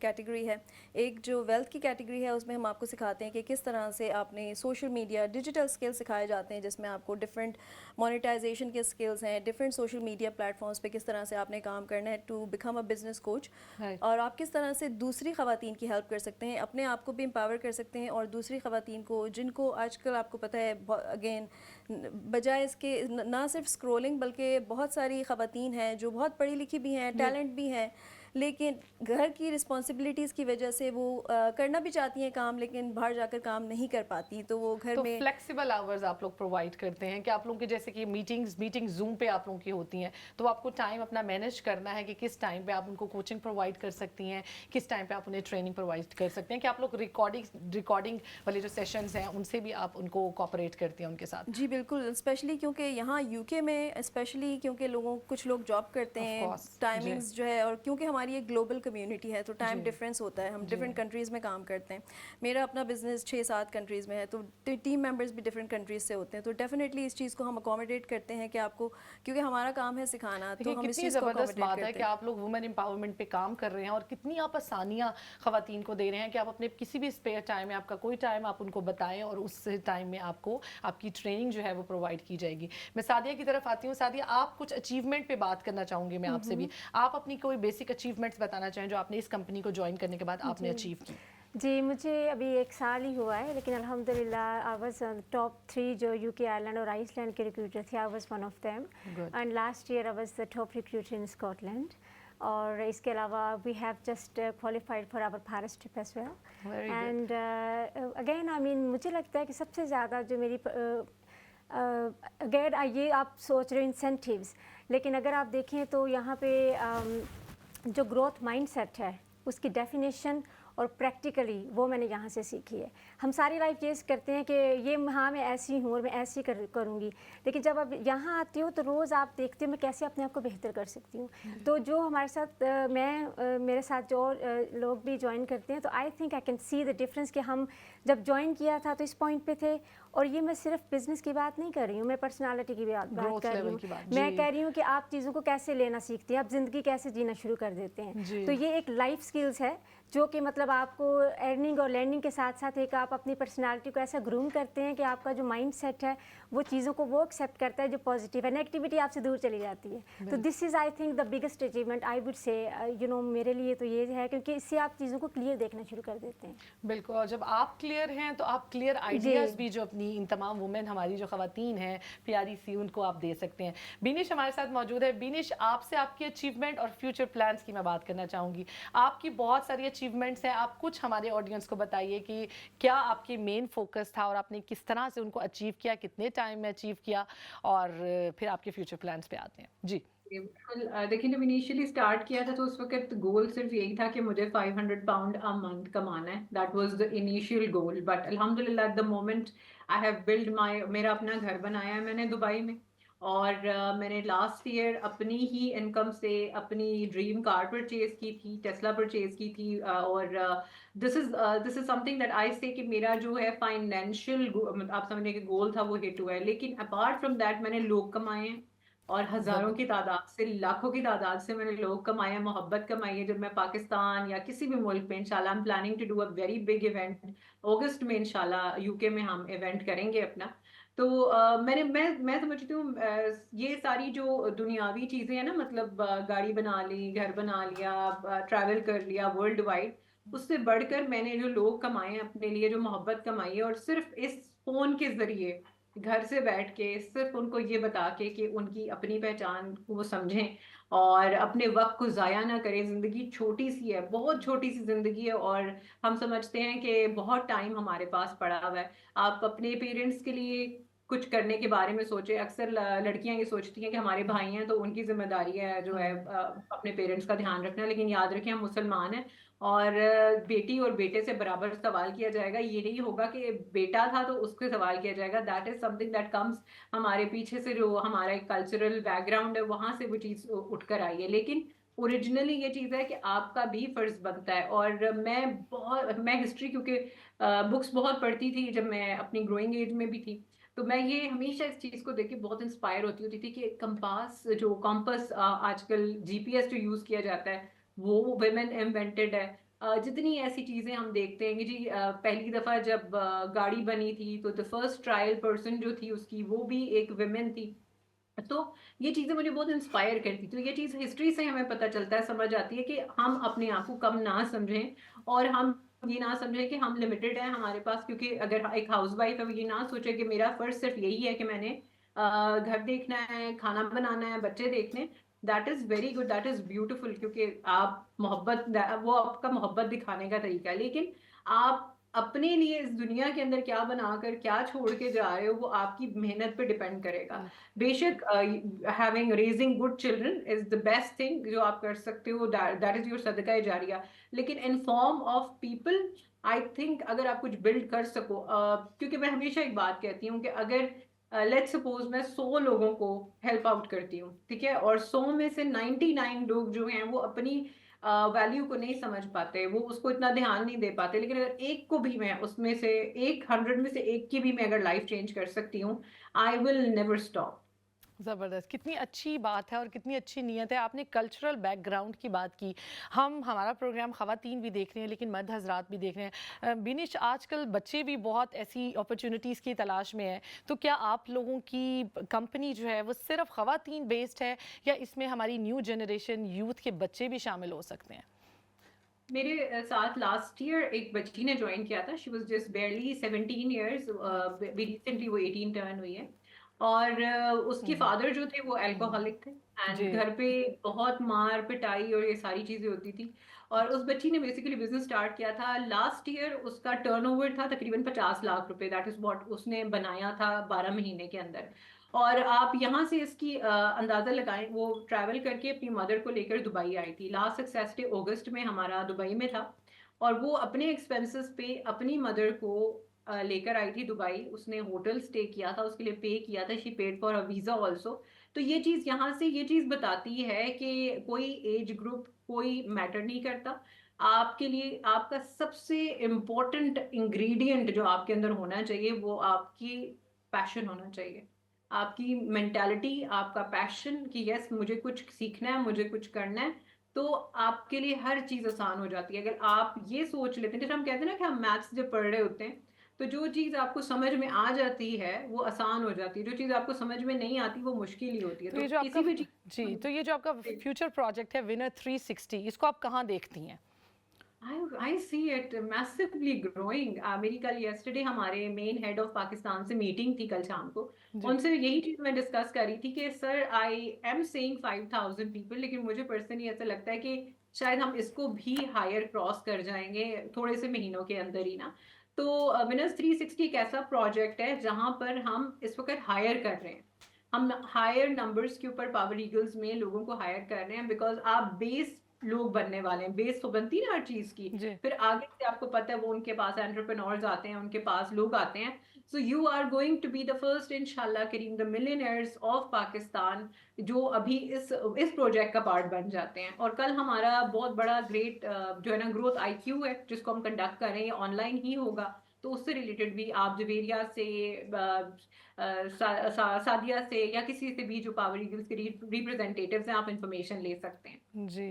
کیٹیگری ہے. ایک جو ویلتھ کی کیٹیگری ہے اس میں ہم آپ کو سکھاتے ہیں کہ کس طرح سے آپ نے سوشل میڈیا ڈیجیٹل اسکل سکھائے جاتے ہیں, جس میں آپ کو ڈفرینٹ مانیٹائزیشن کے اسکلز ہیں, ڈفرینٹ سوشل میڈیا پلیٹفارمس پہ کس طرح سے آپ نے کام کرنا ہے to become a business coach, اور آپ کس طرح سے دوسری خواتین کی ہیلپ کر سکتے ہیں, اپنے آپ کو بھی امپاور کر سکتے ہیں, اور دوسری خواتین کو جن کو آج کل آپ کو پتہ ہے اگین بجائے اس کے نہ صرف اسکرولنگ بلکہ بہت ساری خواتین ہیں جو بہت پڑھی لکھی بھی ہیں, ٹیلنٹ بھی ہیں, لیکن گھر کی رسپانسبلٹیز کی وجہ سے وہ کرنا بھی چاہتی ہیں کام, لیکن باہر جا کر کام نہیں کر پاتی, تو وہ گھر میں فلیکسیبل آورز آپ لوگ پرووائڈ کرتے ہیں کہ آپ لوگوں کے جیسے کہ میٹنگ زوم پہ آپ لوگوں کی ہوتی ہیں, تو آپ کو ٹائم اپنا مینیج کرنا ہے کہ کس ٹائم پہ آپ ان کو کوچنگ پرووائڈ کر سکتی ہیں, کس ٹائم پہ آپ انہیں ٹریننگ پرووائڈ کر سکتے ہیں, کہ آپ لوگ ریکارڈنگ والے جو سیشنز ہیں ان سے بھی آپ ان کو کوآپریٹ کرتی ہیں ان کے ساتھ. جی بالکل, اسپیشلی کیونکہ یہاں یو کے میں اسپیشلی کیونکہ کچھ لوگ جاب کرتے ہیں, ٹائمنگز جو ہے, اور کیونکہ ہماری ایک گلوبل کمیونٹی ہے تو ٹائم ڈفرینس ہوتا ہے, ہم ڈفرینٹ کنٹریز میں کام کرتے ہیں. میرا اپنا بزنس 6-7 کنٹریز میں ہے, تو ٹیم ممبرز بھی ڈفرینٹ کنٹریز سے ہوتے ہیں, تو ڈیفینیٹلی اس چیز کو ہم اکوموڈیٹ کرتے ہیں کہ آپ کو, کیونکہ ہمارا کام ہے سکھانا, تو ہم اس چیز کو زبردست اکوموڈیٹ بات ہے کرتے کہ ہیں. آپ لوگ وومن امپاورمنٹ پہ کام کر رہے ہیں, اور کتنی آپ آسانیاں خواتین کو دے رہے ہیں کہ آپ اپنے کسی بھی اسپیئر ٹائم میں, آپ کا کوئی ٹائم آپ ان کو بتائیں اور اس ٹائم میں آپ کو آپ کی ٹریننگ جو ہے وہ پرووائڈ کی جائے گی. میں سعدیہ کی طرف آتی ہوں. سعدیہ, آپ کچھ اچیومنٹ پہ بات کرنا چاہوں گی میں آپ سے بھی, آپ اپنی کوئی بیسک اچیومنٹس بتانا چاہیں جو آپ نے اس کمپنی کو جوائن کرنے کے بعد آپ نے اچیو کی. جی مجھے ابھی 1 سال ہی ہوا ہے, لیکن الحمدللہ آئی واز ٹاپ 3 جو یو کے, آئرلینڈ اور آئس لینڈ کے ریکروٹر تھے. I was one of them, and last year I was the top recruiter in Scotland. اور اس کے علاوہ we have just qualified for our Paris trip as well. And again I mean مجھے لگتا ہے کہ سب سے زیادہ جو میری اگر یہ آپ سوچ رہے ہو انسینٹیوز, لیکن اگر آپ دیکھیں تو یہاں پہ جو گروتھ مائنڈ سیٹ ہے اس کی ڈیفینیشن اور پریکٹیکلی وہ میں نے یہاں سے سیکھی ہے. ہم ساری لائف چیز کرتے ہیں کہ یہ ہاں میں ایسی ہوں اور میں ایسی کروں گی, لیکن جب اب یہاں آتی ہوں تو روز آپ دیکھتے ہو میں کیسے اپنے آپ کو بہتر کر سکتی ہوں. تو جو ہمارے ساتھ میرے ساتھ جو لوگ بھی جوائن کرتے ہیں, تو I think I can see the difference کہ ہم جب جوائن کیا تھا تو اس پوائنٹ پہ تھے, اور یہ میں صرف بزنس کی بات نہیں کر رہی ہوں, میں پرسنالٹی کی بھی بات کر رہی ہوں. میں کہہ رہی ہوں کہ آپ چیزوں کو کیسے لینا سیکھتے ہیں, آپ زندگی کیسے جینا شروع کر دیتے ہیں. تو یہ ایک لائف اسکلس ہے جو کہ مطلب آپ کو ارننگ اور لرننگ کے ساتھ ساتھ ایک آپ اپنی پرسنالٹی کو ایسا گروم کرتے ہیں کہ آپ کا جو مائنڈ سیٹ ہے وہ چیزوں کو وہ ایکسیپٹ کرتا ہے جو پازیٹیو ہے, نیگیٹیوٹی آپ سے دور چلی جاتی ہے. تو this is I think the biggest achievement I would say میرے لیے تو یہ ہے, کیونکہ اس سے آپ چیزوں کو کلیئر دیکھنا شروع کر دیتے ہیں. بالکل, اور جب آپ کلیئر ہیں تو آپ کلیئر آئیڈیاز بھی جو اپنی ان تمام وومن ہماری جو خواتین ہیں پیاری سی ان کو آپ دے سکتے ہیں. بینش ہمارے ساتھ موجود ہے. بینش, آپ سے آپ کی اچیومنٹ اور فیوچر پلانس کی میں بات کرنا چاہوں گی. آپ کی بہت ساری اچیومنٹس ہیں, آپ کچھ ہمارے آڈینس کو بتائیے کہ کیا آپ کی مین فوکس تھا اور آپ نے کس طرح سے ان کو اچیو کیا, کتنے ٹائم میں اچیو کیا, اور پھر آپ کے فیوچر پلانس پہ آتے ہیں. جی بالکل, دیکھیں جب انیشیلی اسٹارٹ کیا تھا تو اس وقت گول صرف یہی تھا کہ مجھے 500 پاؤنڈ a month کمانا ہے. That was the initial goal, but الحمد للہ at the moment I have build میرا اپنا گھر بنایا ہے میں نے دبئی میں, اور میں نے لاسٹ ایئر اپنی ہی انکم سے اپنی ڈریم کار پرچیز کی تھی, ٹیسلا پرچیز کی تھی. اور دس از سم تھنگ دیٹ آئی سے کہ میرا جو ہے فائنینشیل آپ سمجھنے کے گول تھا وہ ہٹ ہوا ہے. لیکن اپارٹ فرام دیٹ میں نے لوگ کمائے ہیں, اور ہزاروں کی تعداد سے, لاکھوں کی تعداد سے میں نے لوگ کمائے ہیں, محبت کمائی ہے. جب میں پاکستان یا کسی بھی ملک میں انشاءاللہ I'm planning to do a very big event اگست میں انشاءاللہ یو کے میں ہم ایونٹ کریں گے اپنا. تو میں سمجھتی ہوں یہ ساری جو دنیاوی چیزیں ہیں نا, مطلب گاڑی بنا لی, گھر بنا لیا, ٹریول کر لیا ورلڈ وائڈ, اس سے بڑھ کر میں نے جو لوگ کمائے ہیں اپنے لیے, جو محبت کمائی ہے, اور صرف اس فون کے ذریعے گھر سے بیٹھ کے صرف ان کو یہ بتا کے کہ ان کی اپنی پہچان کو وہ سمجھیں اور اپنے وقت کو ضائع نہ کریں. زندگی چھوٹی سی ہے, بہت چھوٹی سی زندگی ہے, اور ہم سمجھتے ہیں کہ بہت ٹائم ہمارے پاس پڑا ہوا ہے. آپ اپنے پیرنٹس کے لیے کچھ کرنے کے بارے میں سوچیں. اکثر لڑکیاں یہ سوچتی ہیں کہ ہمارے بھائی ہیں تو ان کی ذمہ داری ہے جو ہے اپنے پیرنٹس کا دھیان رکھنا, لیکن یاد رکھیں ہم مسلمان ہیں اور بیٹی اور بیٹے سے برابر سوال کیا جائے گا. یہ نہیں ہوگا کہ بیٹا تھا تو اس کو سوال کیا جائے گا. That is something that comes ہمارے پیچھے سے, جو ہمارا ایک کلچرل بیک گراؤنڈ ہے وہاں سے وہ چیز اٹھ کر آئی ہے. لیکن اوریجنلی یہ چیز ہے کہ آپ کا بھی فرض بنتا ہے. اور میں ہسٹری کیونکہ بکس بہت پڑھتی تھی جب میں اپنی گروئنگ ایج میں بھی تھی, تو میں یہ ہمیشہ اس چیز کو دیکھ کے بہت انسپائر ہوتی تھی کہ کمپاس جو کمپس آج کل GPS جو یوز کیا جاتا ہے وہ ویمن انوینٹڈ ہے. جتنی ایسی چیزیں ہم دیکھتے ہیں کہ جی پہلی دفعہ جب گاڑی بنی تھی تو the first ٹرائل پرسن جو تھی اس کی وہ بھی ایک ویمن تھی. تو یہ چیزیں مجھے بہت انسپائر کرتی. تو یہ چیز ہسٹری سے ہمیں پتہ چلتا ہے, سمجھ آتی ہے کہ ہم اپنے آپ کو کم نہ سمجھیں اور ہم یہ نہ سمجھیں کہ ہم لمیٹڈ ہیں ہمارے پاس. کیونکہ اگر ایک ہاؤس وائف ہے وہ یہ نہ سوچے کہ میرا فرض صرف یہی ہے کہ میں نے گھر دیکھنا ہے, کھانا بنانا ہے, بچے دیکھنے. That is very good, that is beautiful, کیونکہ آپ محبت, وہ آپ کا محبت دکھانے کا طریقہ ہے. لیکن آپ اپنے لیے اس دنیا کے اندر کیا بنا کر کیا چھوڑ کے جا رہے ہو وہ آپ کی محنت پہ ڈپینڈ کرے گا. بے شک having raising good children is the best thing جو آپ کر سکتے ہو, دیٹ از یور صدقہ جاریہ. لیکن in form of people I think اگر آپ کچھ بلڈ کر سکو, کیونکہ میں ہمیشہ ایک بات کہتی ہوں کہ اگر لیٹ سپوز میں 100 لوگوں کو ہیلپ آؤٹ کرتی ہوں, ٹھیک ہے, اور 100 میں سے 99 لوگ جو ہیں وہ اپنی ویلیو کو نہیں سمجھ پاتے, وہ اس کو اتنا دھیان نہیں دے پاتے, لیکن اگر ایک کو بھی میں اس میں سے 100 میں سے ایک کی بھی میں اگر لائف چینج کر سکتی ہوں, آئی ول نیور اسٹاپ. زبردست, کتنی اچھی بات ہے اور کتنی اچھی نیت ہے. آپ نے کلچرل بیک گراؤنڈ کی بات کی. ہمارا پروگرام خواتین بھی دیکھ رہے ہیں لیکن مرد حضرات بھی دیکھ رہے ہیں. بینش, آج کل بچے بھی بہت ایسی اپرچونیٹیز کی تلاش میں ہیں, تو کیا آپ لوگوں کی کمپنی جو ہے وہ صرف خواتین بیسڈ ہے یا اس میں ہماری نیو جنریشن یوتھ کے بچے بھی شامل ہو سکتے ہیں؟ میرے ساتھ لاسٹ ایئر ایک بچی نے جوائن کیا تھا. She was just barely 17 years, recently وہ 18 ٹرن ہوئی ہے. اور اس کے فادر جو تھے وہ الکوہولک تھے, اینڈ گھر پہ بہت مار پٹائی اور یہ ساری چیزیں ہوتی تھی. اور اس بچی نے بیسیکلی بزنس اسٹارٹ کیا تھا لاسٹ ایئر. اس کا ٹرن اوور تھا تقریباً 50 لاکھ روپے. دیٹ از واٹ اس نے بنایا تھا 12 مہینے کے اندر. اور آپ یہاں سے اس کی اندازہ لگائیں, وہ ٹریول کر کے اپنی مدر کو لے کر دبئی آئی تھی. لاسٹ سکسیس ڈے اگست میں ہمارا دبئی میں تھا, اور وہ اپنے ایکسپینسز پہ اپنی مدر کو لے کر آئی تھی دبئی. اس نے ہوٹل اسٹے کیا تھا, اس کے لیے پے کیا تھا. شی پیڈ فار ویزا آلسو. تو یہ چیز یہاں سے یہ چیز بتاتی ہے کہ کوئی ایج گروپ کوئی میٹر نہیں کرتا. آپ کے لیے آپ کا سب سے امپورٹنٹ انگریڈینٹ جو آپ کے اندر ہونا چاہیے وہ آپ کی پیشن ہونا چاہیے, آپ کی مینٹالٹی, آپ کا پیشن کہ یس مجھے کچھ سیکھنا ہے, مجھے کچھ کرنا ہے. تو آپ کے لیے ہر چیز آسان ہو جاتی ہے اگر آپ یہ سوچ لیتے ہیں. جیسے ہم کہتے ہیں نا کہ ہم میتھس جب پڑھ رہے ہوتے ہیں تو جو چیز آپ کو سمجھ میں آ جاتی ہے وہ آسان ہو جاتی ہے, جو چیز آپ کو سمجھ میں نہیں آتی وہ مشکل ہی ہوتی ہے. تو یہ تو جو آپ کا کسی بھی چیز, تو یہ جو آپ کا فیوچر پروجیکٹ ہے ونر 360, اس کو آپ کہاں دیکھتی ہیں؟ I see it massively growing. میری کل yesterday ہمارے مین ہیڈ آف پاکستان سے میٹنگ تھی کل شام کو. ان سے یہی چیز میں ڈسکس کر رہی تھی کہ سر I am saying 5,000 people, لیکن مجھے پرسنلی ایسا لگتا ہے کہ شاید ہم اس کو بھی ہائر کراس کر جائیں گے تھوڑے سے مہینوں کے اندر ہی نا. تو ونرز 360 ایک ایسا پروجیکٹ ہے جہاں پر ہم اس وقت ہائر کر رہے ہیں. ہم ہائر نمبرز کے اوپر پاور ایگلز میں لوگوں کو ہائر کر رہے ہیں, بیکاز آپ بیس لوگ بننے والے ہیں. بیس تو بنتی ہے نا ہر چیز کی, پھر آگے سے آپ کو پتہ ہے وہ ان کے پاس انٹرپرینورز آتے ہیں, ان کے پاس لوگ آتے ہیں. So you are going to be the first انشاءاللہ cream the millionaires of Pakistan جو ابھی اس پروجیکٹ کا پارٹ بن جاتے ہیں. اور کل ہمارا بہت بڑا گریٹ جو ہے نا گروتھ IQ ہے جس کو ہم کنڈکٹ کر رہے ہیں, آن لائن ہی ہوگا. تو اس سے ریلیٹڈ بھی آپ جویریہ سے, سعدیہ سے یا کسی سے بھی جو پاور ایگلز کے ریپرزینٹیٹیوز ہیں آپ انفارمیشن لے سکتے ہیں. جی,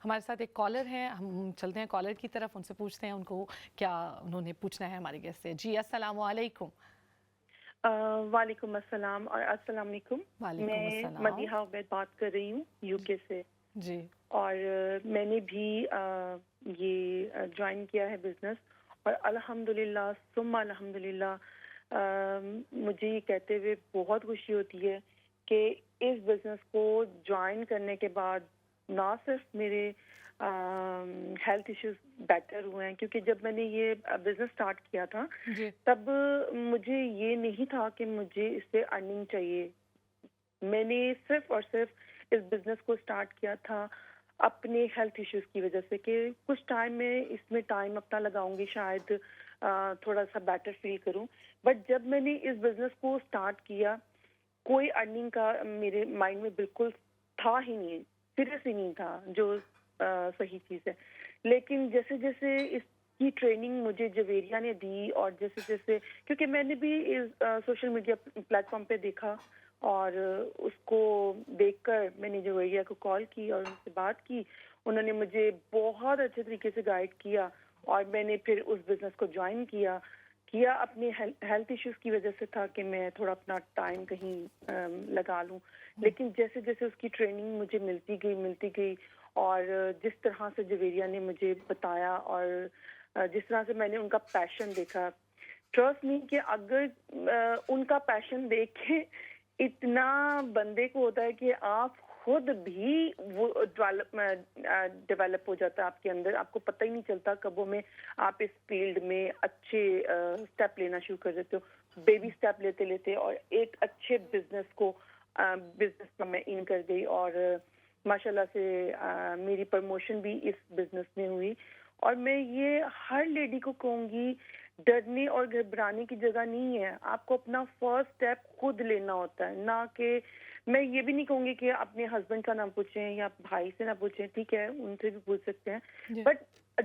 ہمارے ساتھ ایک کالر ہیں, ہم چلتے ہیں کالر کی طرف, ان سے پوچھتے ہیں ان کو کیا انہوں نے پوچھنا ہے ہمارے گیسٹ سے. جی السلام علیکم. وعلیکم السلام اور السلام علیکم. میں مدیحہ عبید بات کر رہی ہوں UK سے. جی, اور میں نے بھی یہ جوائن کیا ہے بزنس, اور الحمدللہ ثم الحمدللہ مجھے یہ کہتے ہوئے بہت خوشی ہوتی ہے کہ اس بزنس کو جوائن کرنے کے بعد نہ صرف میرے ہیلتھ ایشوز بیٹر ہوئے ہیں, کیونکہ جب میں نے یہ بزنس اسٹارٹ کیا تھا تب مجھے یہ نہیں تھا کہ مجھے اس سے ارننگ چاہیے. میں نے صرف اور صرف اس بزنس کو اسٹارٹ کیا تھا اپنے ہیلتھ ایشوز کی وجہ سے, کہ کچھ ٹائم میں اس میں ٹائم اپنا لگاؤں گی, شاید تھوڑا سا بیٹر فیل کروں. بٹ جب میں نے اس بزنس کو اسٹارٹ کیا کوئی ارننگ کا میرے مائنڈ میں بالکل تھا ہی نہیں, سیریس ہی نہیں تھا, جو صحیح چیز ہے. لیکن جیسے جیسے اس کی ٹریننگ مجھے جویریہ نے دی, اور جیسے جیسے کیونکہ میں نے بھی سوشل میڈیا پلیٹ فارم پہ دیکھا, اور اس کو دیکھ کر میں نے جویریہ کو کال کی اور ان سے بات کی, انہوں نے مجھے بہت اچھے طریقے سے گائیڈ کیا اور میں نے پھر اس بزنس کو جوائن کیا اپنے ہیلتھ ایشوز کی وجہ سے تھا کہ میں تھوڑا اپنا ٹائم کہیں لگا لوں، لیکن جیسے جیسے اس کی ٹریننگ مجھے ملتی گئی اور جس طرح سے جویریہ نے مجھے بتایا اور جس طرح سے میں نے ان کا پیشن دیکھا، ٹرسٹ می کہ اگر ان کا پیشن دیکھ کے اتنا بندے کو ہوتا ہے کہ آپ خود بھی وہ ڈیولپ ہو جاتا ہے آپ کے اندر، آپ کو پتہ ہی نہیں چلتا کبوں میں آپ اس فیلڈ میں اچھے سٹیپ لینا شروع کر دیتے ہو، بیبی سٹیپ لیتے لیتے اور ایک اچھے بزنس میں میں ان کر گئی اور ماشاءاللہ سے میری پروموشن بھی اس بزنس میں ہوئی. اور میں یہ ہر لیڈی کو کہوں گی ڈرنے اور گھبرانے کی جگہ نہیں ہے، آپ کو اپنا فرسٹ اسٹیپ خود لینا ہوتا ہے، نہ کہ میں یہ بھی نہیں کہوں گی کہ اپنے ہسبینڈ کا نہ پوچھیں یا بھائی سے نہ پوچھیں، ٹھیک ہے ان سے بھی پوچھ سکتے ہیں، بٹ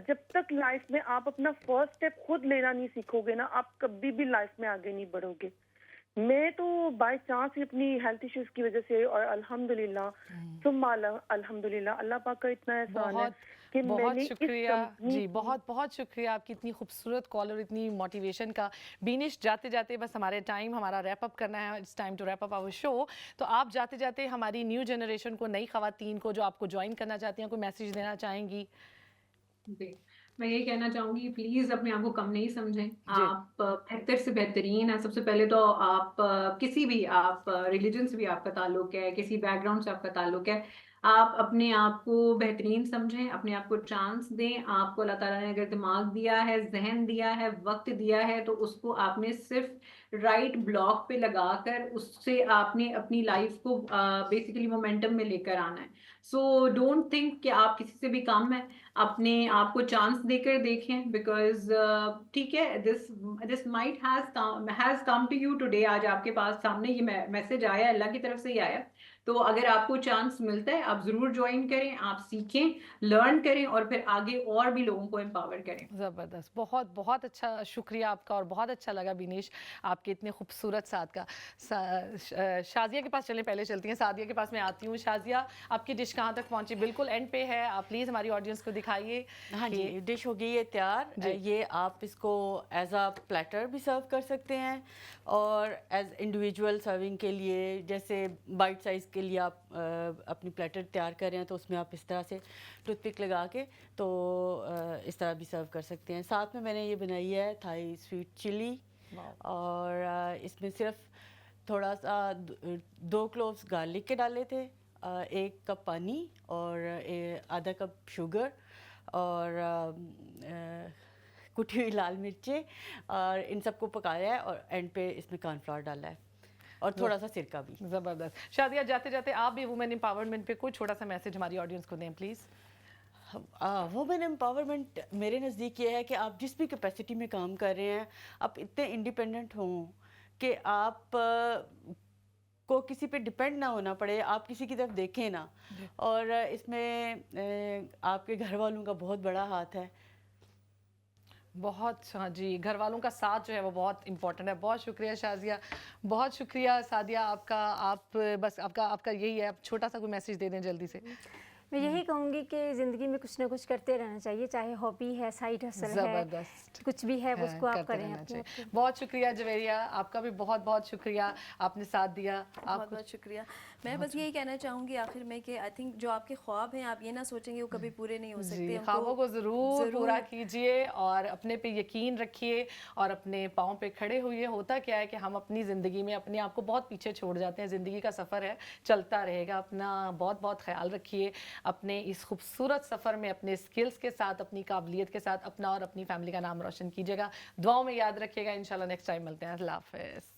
جب تک لائف میں آپ اپنا فرسٹ اسٹیپ خود لینا نہیں سیکھو گے نا آپ کبھی بھی لائف میں آگے نہیں بڑھو گے. میں تو بائی چانس اپنی ہیلتھ ایشوز کی وجہ سے اور الحمدللہ ثم الحمدللہ اللہ پاک کا اتنا احسان ہے کہ میں بہت نے شکریہ جی، بہت شکریہ آپ کی اتنی خوبصورت کال اور اتنی موٹیویشن کا. بینش جاتے جاتے بس ہمارا ریپ اپ کرنا ہے، it's time to wrap up our show. تو آپ جاتے جاتے ہماری نیو جنریشن کو، نئی خواتین کو جو آپ کو جوائن کرنا چاہتی ہیں، کوئی میسیج دینا چاہیں گی؟ جی میں یہ کہنا چاہوں گی پلیز اپنے آپ کو کم نہیں سمجھیں، آپ بہتر سے بہترین ہیں. سب سے پہلے تو آپ کسی بھی آپ ریلیجن سے بھی آپ کا تعلق ہے، کسی بیک گراؤنڈ سے آپ کا تعلق ہے، آپ اپنے آپ کو بہترین سمجھیں، اپنے آپ کو چانس دیں. آپ کو اللہ تعالیٰ نے اگر دماغ دیا ہے، ذہن دیا ہے، وقت دیا ہے تو اس کو آپ نے صرف رائٹ بلاک پہ لگا کر اس سے آپ نے اپنی لائف کو بیسیکلی مومنٹم میں لے کر آنا ہے. سو ڈونٹ تھنک کہ آپ کسی سے بھی کم ہیں، اپنے آپ کو چانس دے کر دیکھیں، بیکاز ٹھیک ہے this might has come to you today. آج آپ کے پاس سامنے یہ میسج آیا، اللہ کی طرف سے ہی آیا. تو اگر آپ کو چانس ملتا ہے آپ ضرور جوائن کریں، آپ سیکھیں، لرن کریں اور پھر آگے اور بھی لوگوں کو امپاور کریں. زبردست، بہت اچھا شکریہ آپ کا، اور بہت اچھا لگا بینیش آپ کے اتنے خوبصورت ساتھ کا. شازیہ کے پاس چلیں، پہلے چلتی ہیں سعدیہ کے پاس میں آتی ہوں. شازیہ آپ کی ڈش کہاں تک پہنچی؟ بالکل اینڈ پہ ہے، آپ پلیز ہماری آڈینس کو دکھائیے. ہاں جی، ڈش ہو گئی ہے تیار. یہ آپ اس کو ایز اے پلیٹر بھی سرو کر سکتے ہیں اور ایز انڈیویجول سرونگ کے لیے، جیسے بائٹ سائز کے لیے آپ اپنی پلیٹر تیار کر رہے ہیں تو اس میں آپ اس طرح سے ٹوتھ پک لگا کے تو اس طرح بھی سرو کر سکتے ہیں. ساتھ میں نے یہ بنائی ہے تھائی سویٹ چلی، اور اس میں صرف تھوڑا سا 2 کلوز گارلک کے ڈالے تھے، 1 کپ پانی اور آدھا کپ شوگر اور کٹی ہوئی لال مرچیں، اور ان سب کو پکایا ہے اور اینڈ پہ اس میں کارن فلاور ڈالا ہے اور تھوڑا سا سرکہ بھی. زبردست. شازیہ جاتے جاتے آپ بھی وومن امپاورمنٹ پہ کوئی چھوٹا سا میسج ہماری آڈینس کو دیں پلیز. وومن امپاورمنٹ میرے نزدیک یہ ہے کہ آپ جس بھی کیپیسٹی میں کام کر رہے ہیں آپ اتنے انڈیپینڈنٹ ہوں کہ آپ کو کسی پہ ڈپینڈ نہ ہونا پڑے، آپ کسی کی طرف دیکھیں نا. اور اس میں آپ کے گھر والوں کا بہت بڑا ہاتھ ہے. بہت ہاں جی، گھر والوں کا ساتھ جو ہے وہ بہت امپورٹنٹ ہے. بہت شکریہ شازیہ، بہت شکریہ سعدیہ آپ کا. آپ بس آپ کا یہی ہے، آپ چھوٹا سا کوئی میسیج دے دیں جلدی سے. میں یہی کہوں گی کہ زندگی میں کچھ نہ کچھ کرتے رہنا چاہیے، چاہے ہابی ہے، سائڈ ہسل ہے، کچھ بھی ہے اس کو آپ کریں. بہت شکریہ جویریہ، آپ کا بھی بہت شکریہ، آپ نے ساتھ دیا. بہت شکریہ. میں بس یہی کہنا چاہوں گی آخر میں کہ آئی تھنک جو آپ کے خواب ہیں آپ یہ نہ سوچیں گے وہ کبھی پورے نہیں ہو سکتے. خوابوں کو ضرور پورا کیجئے اور اپنے پہ یقین رکھیے اور اپنے پاؤں پہ کھڑے ہوئے. ہوتا کیا ہے کہ ہم اپنی زندگی میں اپنے آپ کو بہت پیچھے چھوڑ جاتے ہیں. زندگی کا سفر ہے، چلتا رہے گا. اپنا بہت خیال رکھیے اپنے اس خوبصورت سفر میں، اپنے اسکلز کے ساتھ، اپنی قابلیت کے ساتھ اپنا اور اپنی فیملی کا نام روشن کیجیے گا. دعاؤں میں یاد رکھیے گا. انشاءاللہ نیکسٹ ٹائم ملتے ہیں. اللہ حافظ.